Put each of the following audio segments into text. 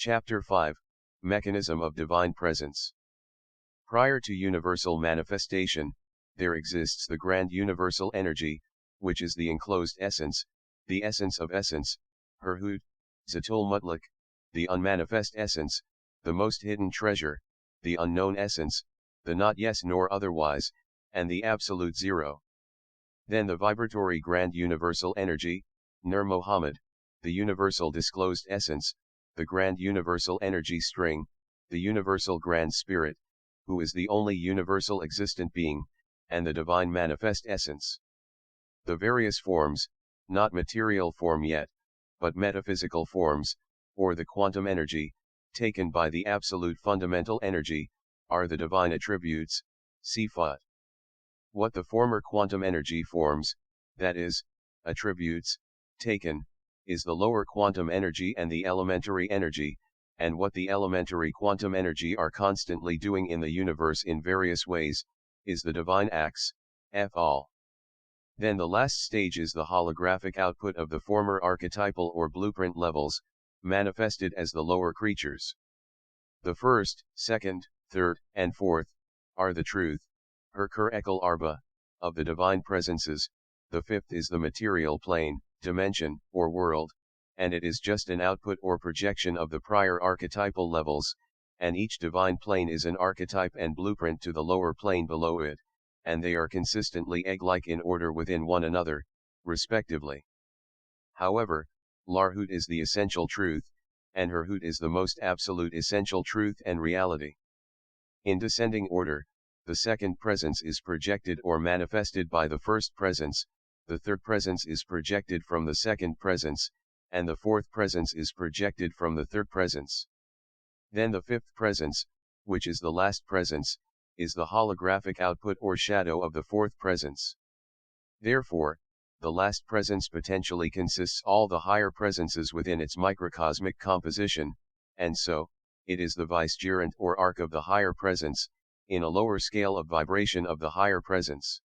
Chapter 5, Mechanism of Divine Presence. Prior to universal manifestation, there exists the grand universal energy, which is the enclosed essence, the essence of essence, Herhut, Zatul Mutlaq, the unmanifest essence, the most hidden treasure, the unknown essence, the not yes nor otherwise, and the absolute zero. Then the vibratory grand universal energy, Nur Muhammad, the universal disclosed essence, the grand universal energy string, the universal grand spirit, who is the only universal existent being, and the divine manifest essence. The various forms, not material form yet, but metaphysical forms, or the quantum energy, taken by the absolute fundamental energy, are the divine attributes, sifat. What the former quantum energy forms, that is, attributes, taken, is the lower quantum energy and the elementary energy, and what the elementary quantum energy are constantly doing in the universe in various ways, is the divine acts, all. Then the last stage is the holographic output of the former archetypal or blueprint levels, manifested as the lower creatures. The first, second, third, and fourth, are the truth, Herkur Ekal Arba, of the divine presences. The fifth is the material plane, dimension, or world, and it is just an output or projection of the prior archetypal levels, and each divine plane is an archetype and blueprint to the lower plane below it, and they are consistently egg-like in order within one another, respectively. However, Larhut is the essential truth, and Herhut is the most absolute essential truth and reality. In descending order, the second presence is projected or manifested by the first presence, the third presence is projected from the second presence, and the fourth presence is projected from the third presence. Then the fifth presence, which is the last presence, is the holographic output or shadow of the fourth presence. Therefore, the last presence potentially consists all the higher presences within its microcosmic composition, and so, it is the vicegerent or arc of the higher presence, in a lower scale of vibration of the higher presence.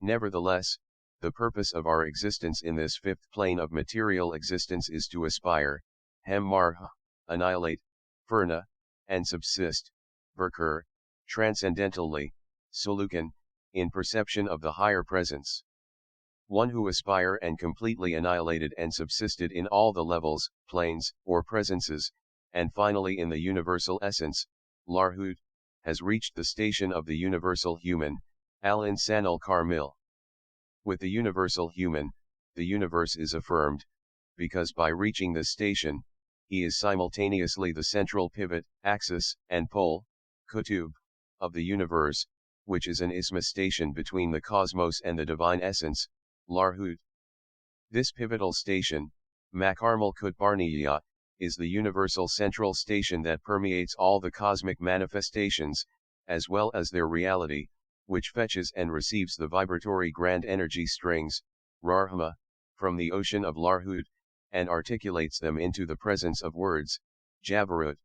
Nevertheless, the purpose of our existence in this fifth plane of material existence is to aspire, marha, annihilate, furna, and subsist, verkur, transcendentally, solukan, in perception of the higher presence. One who aspire and completely annihilated and subsisted in all the levels, planes, or presences, and finally in the universal essence, Larhut, has reached the station of the universal human, al-insan al-karmil. With the universal human, the universe is affirmed, because by reaching this station, he is simultaneously the central pivot, axis, and pole, kutub, of the universe, which is an isthmus station between the cosmos and the divine essence, Larhut. This pivotal station, Makarmal Kutbarniya, is the universal central station that permeates all the cosmic manifestations, as well as their reality, which fetches and receives the vibratory grand energy strings, Rarhma, from the ocean of Larhut, and articulates them into the presence of words, Jabarut.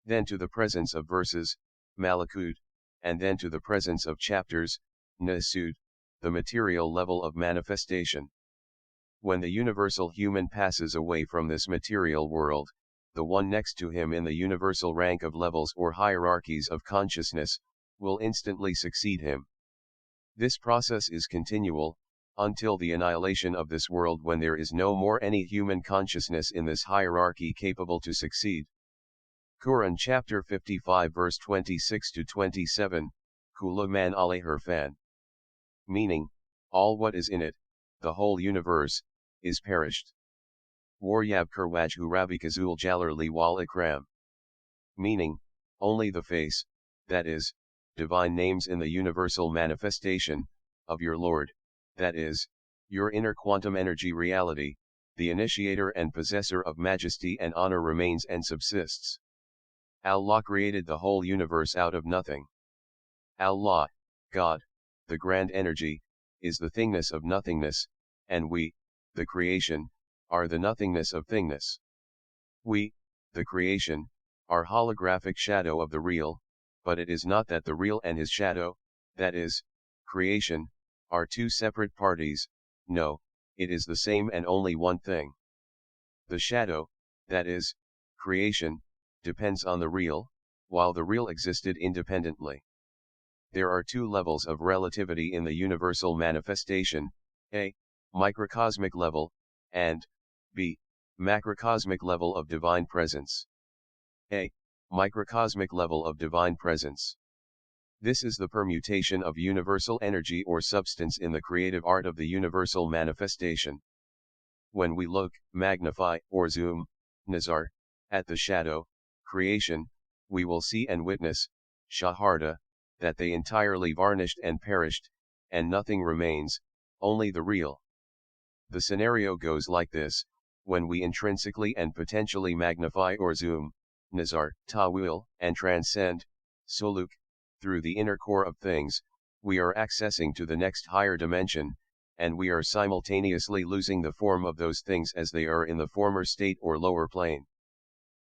Then to the presence of verses, Malakut, and then to the presence of chapters, Nasud, the material level of manifestation. When the universal human passes away from this material world, the one next to him in the universal rank of levels or hierarchies of consciousness, will instantly succeed him. This process is continual, until the annihilation of this world, when there is no more any human consciousness in this hierarchy capable to succeed. Quran chapter 55 verse 26 to 27, Kula man alayhir fan. Meaning, all what is in it, the whole universe, is perished. Waryab Kurwajhu Rabikazul Jalarli wal Ikram. Meaning, only the face, that is, divine names in the universal manifestation, of your Lord, that is, your inner quantum energy reality, the initiator and possessor of majesty and honor remains and subsists. Allah created the whole universe out of nothing. Allah, God, the grand energy, is the thingness of nothingness, and we, the creation, are the nothingness of thingness. We, the creation, are holographic shadow of the real, but it is not that the real and his shadow, that is, creation, are two separate parties. No, it is the same and only one thing. The shadow, that is, creation, depends on the real, while the real existed independently. There are two levels of relativity in the universal manifestation, a. Microcosmic level, and b. Macrocosmic level of divine presence. A. Microcosmic level of divine presence. This is the permutation of universal energy or substance in the creative art of the universal manifestation. When we look, magnify, or zoom, nazar, at the shadow, creation, we will see and witness, shaharda, that they entirely varnished and perished, and nothing remains, only the real. The scenario goes like this: when we intrinsically and potentially magnify or zoom, nazar, ta'wil, and transcend, suluk, through the inner core of things, we are accessing to the next higher dimension, and we are simultaneously losing the form of those things as they are in the former state or lower plane.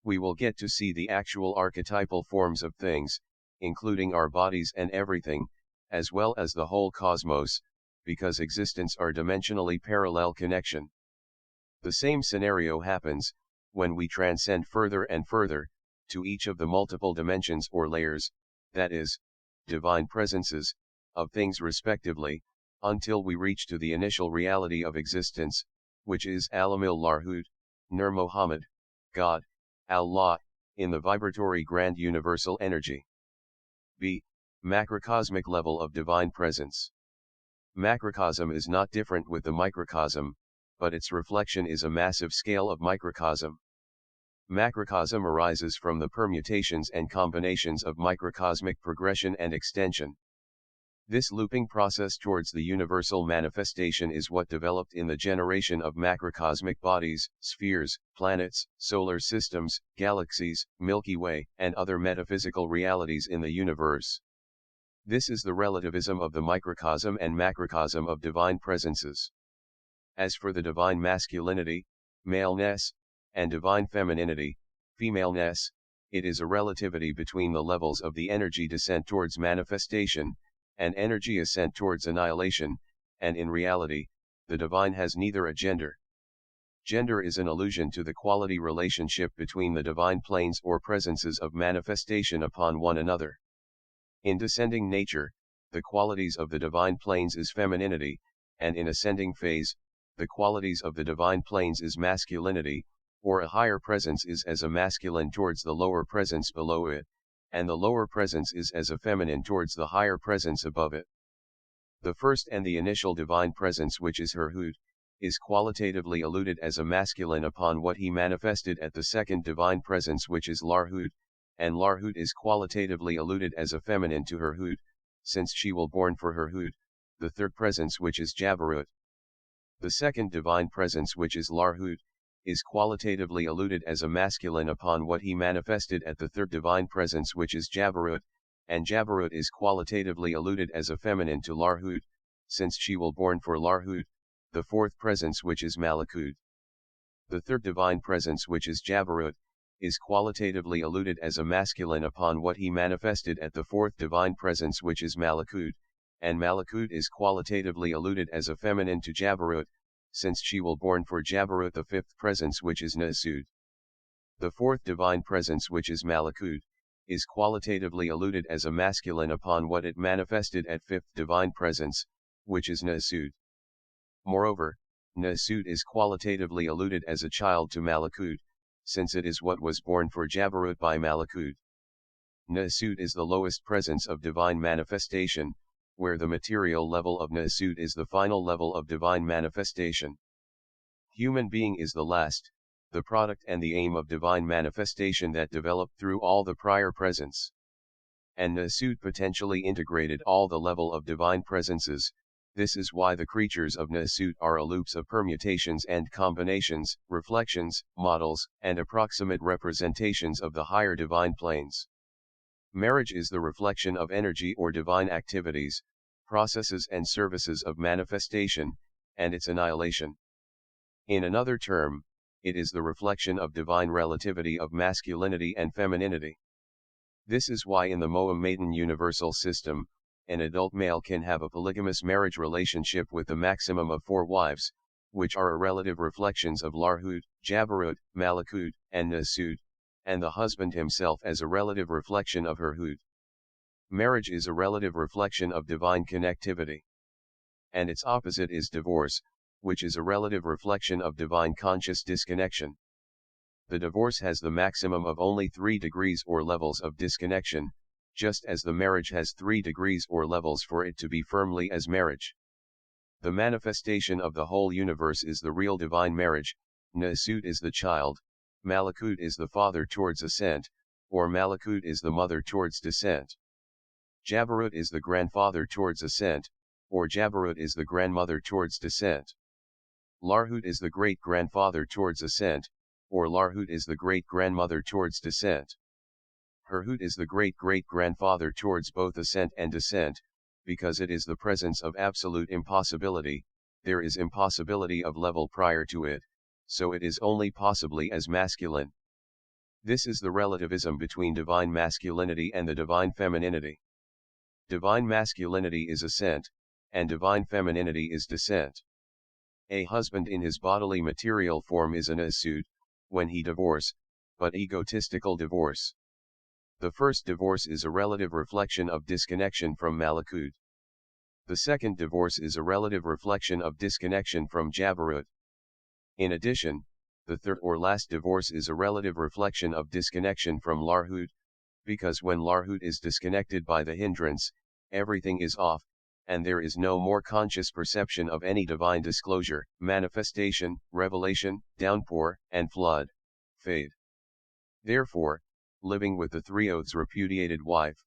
We will get to see the actual archetypal forms of things, including our bodies and everything, as well as the whole cosmos, because existence are dimensionally parallel connection. The same scenario happens, when we transcend further and further, to each of the multiple dimensions or layers, that is, divine presences, of things respectively, until we reach to the initial reality of existence, which is Alamil Larhud, Nur Muhammad, God, Allah, in the vibratory grand universal energy. B. Macrocosmic level of divine presence. Macrocosm is not different with the microcosm, but its reflection is a massive scale of microcosm. Macrocosm arises from the permutations and combinations of microcosmic progression and extension. This looping process towards the universal manifestation is what developed in the generation of macrocosmic bodies, spheres, planets, solar systems, galaxies, Milky Way, and other metaphysical realities in the universe. This is the relativism of the microcosm and macrocosm of divine presences. As for the divine masculinity, maleness, and divine femininity, femaleness, it is a relativity between the levels of the energy descent towards manifestation, and energy ascent towards annihilation, and in reality, the divine has neither a gender. Gender is an allusion to the quality relationship between the divine planes or presences of manifestation upon one another. In descending nature, the qualities of the divine planes is femininity, and in ascending phase, the qualities of the divine planes is masculinity, or a higher presence is as a masculine towards the lower presence below it, and the lower presence is as a feminine towards the higher presence above it. The first and the initial divine presence, which is Herhud, is qualitatively alluded as a masculine upon what he manifested at the second divine presence, which is Larhud, and Larhud is qualitatively alluded as a feminine to Herhud, since she will born for Herhud, the third presence, which is Jabarut. The second divine presence, which is Larhud, is qualitatively alluded as a masculine upon what he manifested at the third divine presence, which is Jabarut, and Jabarut is qualitatively alluded as a feminine to Larhud, since she will born for Larhud, the fourth presence, which is Malakut. The third divine presence, which is Jabarut, is qualitatively alluded as a masculine upon what he manifested at the fourth divine presence, which is Malakut, and Malakut is qualitatively alluded as a feminine to Jabarut, since she will born for Jabarut, the fifth presence, which is Nasud. The fourth divine presence, which is Malakut, is qualitatively alluded as a masculine upon what it manifested at fifth divine presence, which is Nasud. Moreover, Nasud is qualitatively alluded as a child to Malakut, since it is what was born for Jabarut by Malakut. Nasud is the lowest presence of divine manifestation, where the material level of Nasud is the final level of divine manifestation. Human being is the last, the product and the aim of divine manifestation that developed through all the prior presence. And Nasud potentially integrated all the level of divine presences. This is why the creatures of Nasud are a loops of permutations and combinations, reflections, models, and approximate representations of the higher divine planes. Marriage is the reflection of energy or divine activities, processes and services of manifestation, and its annihilation. In another term, it is the reflection of divine relativity of masculinity and femininity. This is why in the Mohammedan universal system, an adult male can have a polygamous marriage relationship with the maximum of 4 wives, which are relative reflections of Larhud, Jabarut, Malakut, and Nasud, and the husband himself as a relative reflection of her Hud. Marriage is a relative reflection of divine connectivity. And its opposite is divorce, which is a relative reflection of divine conscious disconnection. The divorce has the maximum of only 3 degrees or levels of disconnection, just as the marriage has 3 degrees or levels for it to be firmly as marriage. The manifestation of the whole universe is the real divine marriage. Nasut is the child, Malakut is the father towards ascent, or Malakut is the mother towards descent. Jabarut is the grandfather towards ascent, or Jabarut is the grandmother towards descent. Larhut is the great-grandfather towards ascent, or Larhut is the great-grandmother towards descent. Herhut is the great-great-grandfather towards both ascent and descent, because it is the presence of absolute impossibility, there is impossibility of level prior to it, so it is only possibly as masculine. This is the relativism between divine masculinity and the divine femininity. Divine masculinity is ascent, and divine femininity is descent. A husband in his bodily material form is an Asud, when he divorce, but egotistical divorce. The first divorce is a relative reflection of disconnection from Malakut. The second divorce is a relative reflection of disconnection from Jabarut. In addition, the third or last divorce is a relative reflection of disconnection from Larhut, because when Larhut is disconnected by the hindrance, everything is off, and there is no more conscious perception of any divine disclosure, manifestation, revelation, downpour, and flood, fade. Therefore, living with the 3 oaths repudiated wife,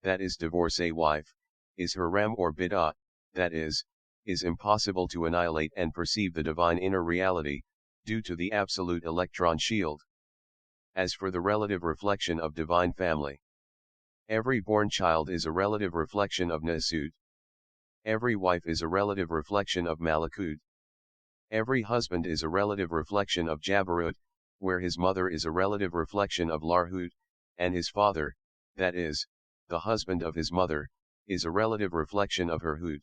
that is divorcee wife, is haram or bid'ah, that is impossible to annihilate and perceive the divine inner reality, due to the absolute electron shield. As for the relative reflection of divine family, every born child is a relative reflection of Nasut. Every wife is a relative reflection of Malakut. Every husband is a relative reflection of Jabarut, where his mother is a relative reflection of Larhut, and his father, that is, the husband of his mother, is a relative reflection of her Hud.